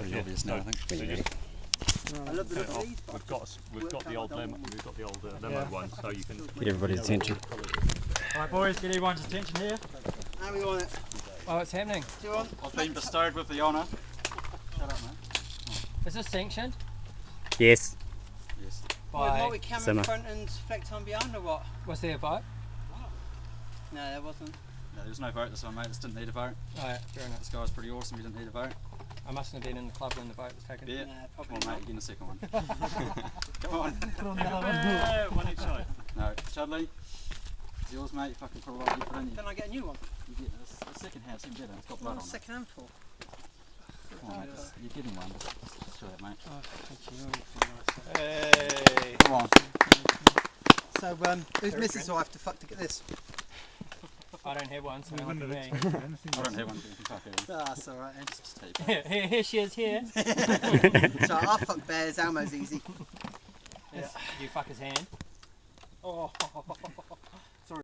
pretty obvious now, I think. I love the look of these, but We've got the old limo one, so you can get everybody's attention. Alright boys, get everyone's attention here. how we want it? Oh, what's happening? Do you want? I've been bestowed with the honour. Shut up, mate. Is this sanctioned? Yes. Yes. With By... multi-cam in front and Flecton behind, or what? Was there a vote? No, there wasn't. No, there was no vote this one, mate. This didn't need a vote. Oh yeah, fair enough. This guy was pretty awesome, he didn't need a vote. I mustn't have been in the club when the vote was taken. Yeah. No, Come probably on, not. mate, you're getting a second one. Come on. one each side. No, Chudley. It's yours, mate. You fucking put a lot of effort in. Can I get a new one? You get the second hand, seems better. It's got blood on it. Second hand for? Come on, mate. You're getting one. Just show that, mate. Oh, thank you. Hey! Come on. So, who's Mrs. So I have to fuck to get this? I don't have one, so don't look at me. I don't have one, but you can fuck it. Oh, that's alright then. Just take it. Here she is, here. So I'll fuck bears, Elmo's easy. Yeah. You fuck his hand. Oh.